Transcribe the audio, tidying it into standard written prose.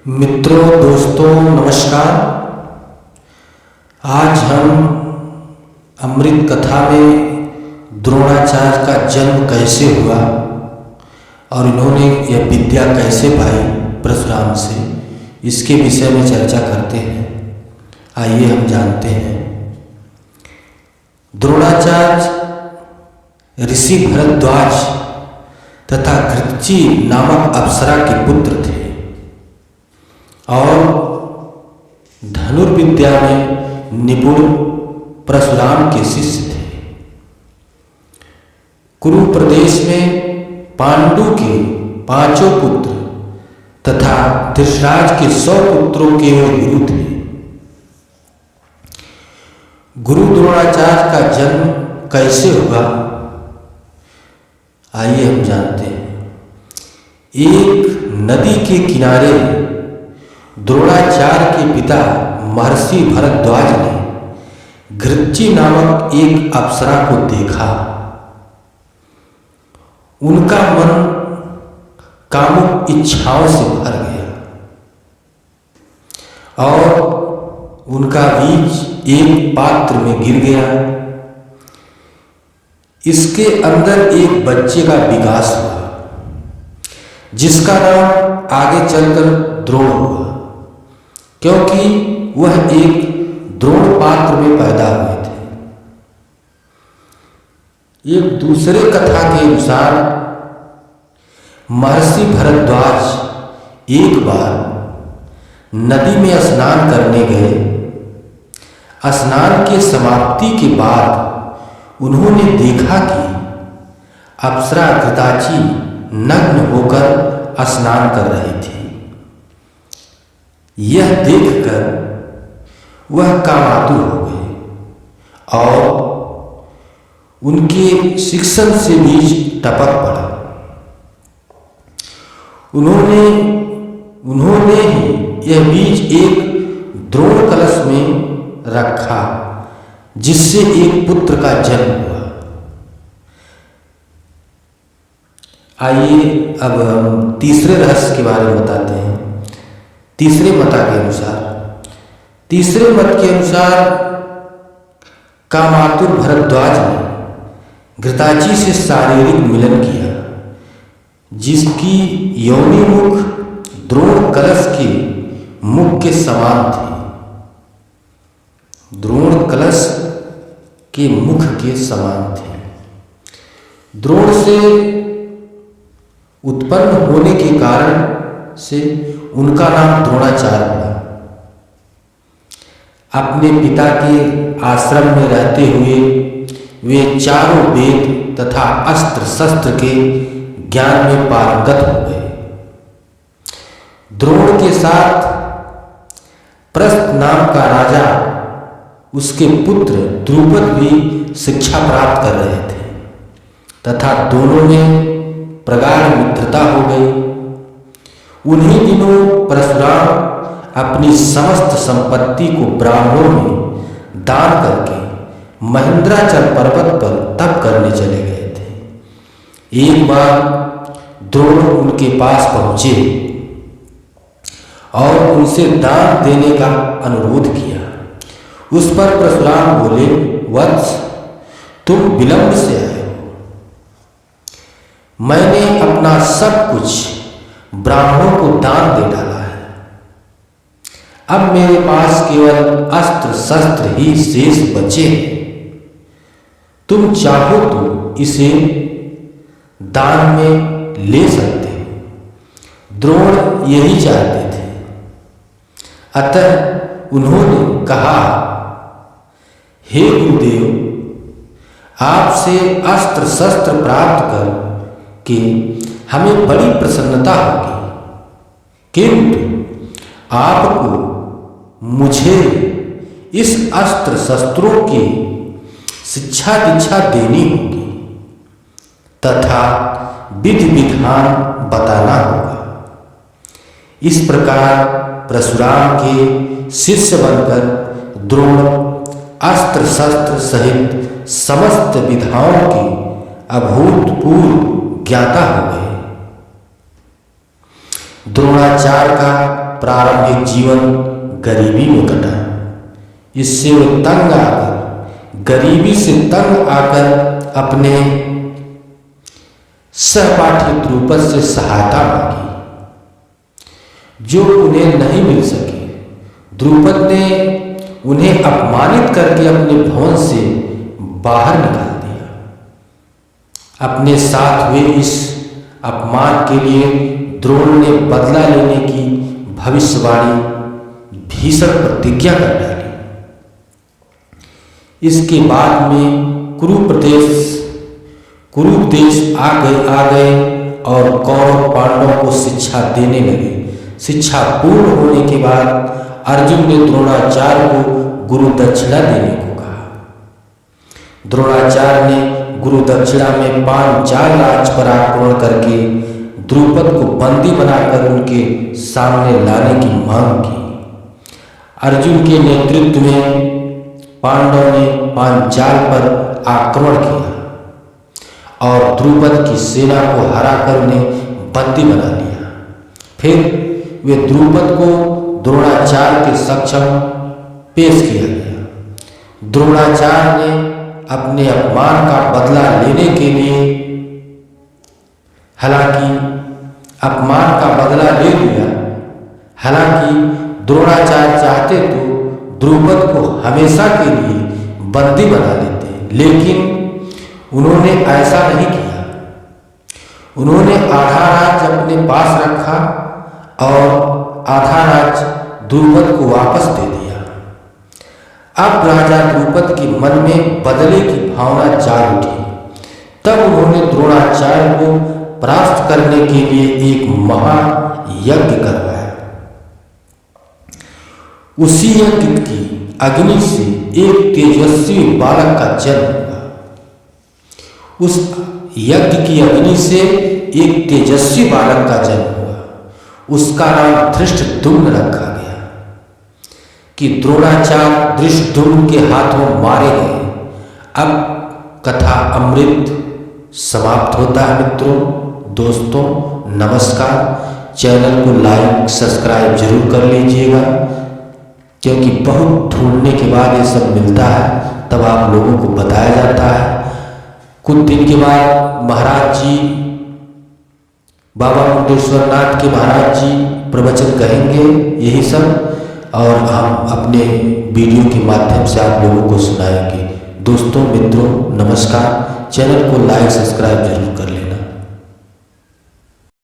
मित्रों, दोस्तों, नमस्कार। आज हम अमृत कथा में द्रोणाचार्य का जन्म कैसे हुआ और इन्होंने यह विद्या कैसे पाई परशुराम से, इसके विषय में चर्चा करते हैं। आइए हम जानते हैं। द्रोणाचार्य ऋषि भरद्वाज तथा घृतची नामक अप्सरा के पुत्र थे और धनुर्विद्या में निपुण परशुराम के शिष्य थे। कुरु प्रदेश में पांडु के 5 पुत्र तथा धृतराज के 100 पुत्रों के वे गुरु थे। गुरु द्रोणाचार्य का जन्म कैसे हुआ, आइए हम जानते हैं। एक नदी के किनारे द्रोणाचार्य के पिता महर्षि भरद्वाज ने घृतची नामक एक अप्सरा को देखा। उनका मन कामुक इच्छाओं से भर गया और उनका बीज एक पात्र में गिर गया। इसके अंदर एक बच्चे का विकास हुआ जिसका नाम आगे चलकर द्रोण हुआ, क्योंकि वह एक द्रोण पात्र में पैदा हुए थे। एक दूसरे कथा के अनुसार महर्षि भरद्वाज एक बार नदी में स्नान करने गए। स्नान के समाप्ति के बाद उन्होंने देखा कि अप्सरा घृताची नग्न होकर स्नान कर रही थी। यह देखकर वह कामातुर हो गए और उनके शिक्षण से बीज टपक पड़ा। उन्होंने ही यह बीज एक द्रोण कलश में रखा जिससे एक पुत्र का जन्म हुआ। आइए अब हम तीसरे रहस्य के बारे में बताते हैं। तीसरे मत के अनुसार कामातुर भरद्वाज ने घृताची से शारीरिक मिलन किया, जिसकी योनि मुख द्रोण कलश के मुख के समान थी। द्रोण कलश के मुख के समान थे। द्रोण से उत्पन्न होने के कारण से उनका नाम द्रोणाचार्य पड़ा। अपने पिता के आश्रम में रहते हुए वे चारों वेद तथा अस्त्र शस्त्र के ज्ञान में पारंगत हो गए। द्रोण के साथ प्रस्थ नाम का राजा, उसके पुत्र द्रुपद भी शिक्षा प्राप्त कर रहे थे तथा दोनों में प्रगाढ़ मित्रता हो गई। उन्हीं दिनों परशुराम अपनी समस्त संपत्ति को ब्राह्मणों में दान करके महेंद्राचल पर्वत पर तप करने चले गए थे। एक बार द्रोण उनके पास पहुंचे और उनसे दान देने का अनुरोध किया। उस पर परशुराम बोले, वत्स, तुम विलंब से आए हो। मैंने अपना सब कुछ ब्राह्मणों को दान दे डाला है। अब मेरे पास केवल अस्त्र शस्त्र ही शेष बचे हैं। तुम चाहो तो इसे दान में ले सकते हो। द्रोण यही चाहते थे। अतः उन्होंने कहा, हे गुरुदेव, आपसे अस्त्र शस्त्र प्राप्त कर के हमें बड़ी प्रसन्नता होगी, किंतु आपको मुझे इस अस्त्र शस्त्रों की शिक्षा दीक्षा देनी होगी तथा विधि विधान बताना होगा। इस प्रकार परशुराम के शिष्य बनकर द्रोण अस्त्र शस्त्र सहित समस्त विधाओं के अभूतपूर्व ज्ञाता हो गए। द्रोणाचार्य का प्रारंभिक जीवन गरीबी में कटा। इससे वे तंग आकर, गरीबी से तंग आकर अपने सहपाठी द्रुपद से सहायता मांगी, जो उन्हें नहीं मिल सकी। द्रुपद ने उन्हें अपमानित करके अपने भवन से बाहर निकाल दिया। अपने साथ हुए इस अपमान के लिए द्रोण ने बदला लेने की भविष्यवाणी भीषण प्रतिज्ञा कर डाली। इसके बाद में कुरु देश आ गए और कौरव पांडवों को शिक्षा देने लगे। शिक्षा पूर्ण होने के बाद अर्जुन ने द्रोणाचार्य को गुरु दक्षिणा देने को कहा। द्रोणाचार्य ने गुरु दक्षिणा में पांचाल राज पर आक्रमण करके द्रुपद को बंदी बनाकर उनके सामने लाने की मांग की। अर्जुन के नेतृत्व में पांडवों ने पांचाल पर आक्रमण किया और द्रुपद की सेना को हराकर उन्हें बंदी बना लिया। फिर वे द्रुपद को द्रोणाचार्य के समक्ष पेश किया गया। द्रोणाचार्य ने अपने अपमान का बदला लेने के लिए अपमान का बदला ले लिया। हालांकि द्रोणाचार्य चाहते तो द्रुपद को हमेशा के लिए बंदी बना लेते, लेकिन उन्होंने ऐसा नहीं किया। उन्होंने आधा राज्य अपने पास रखा और आधा राज्य द्रुपद को वापस दे दिया। अब राजा द्रुपद के मन में बदले की भावना जाग उठी। तब उन्होंने द्रोणाचार्य को परास्त करने के लिए एक महायज्ञ करवाया। उसी यज्ञ की अग्नि से एक तेजस्वी बालक का जन्म हुआ। उस यज्ञ की अग्नि से एक तेजस्वी बालक का जन्म हुआ। उसका नाम धृष्टद्युम्न रखा गया कि द्रोणाचार्य धृष्टद्युम्न के हाथों मारे गए। अब कथा अमृत समाप्त होता है। मित्रों, दोस्तों, नमस्कार। चैनल को लाइक सब्सक्राइब जरूर कर लीजिएगा, क्योंकि बहुत ढूंढने के बाद ये सब मिलता है, तब आप लोगों को बताया जाता है। कुछ दिन के बाद महाराज जी, बाबा मुंडेश्वर नाथ के महाराज जी प्रवचन कहेंगे यही सब, और हम अपने वीडियो के माध्यम से आप लोगों को सुनाएंगे। दोस्तों, मित्रों, नमस्कार। चैनल को लाइक सब्सक्राइब जरूर कर लें।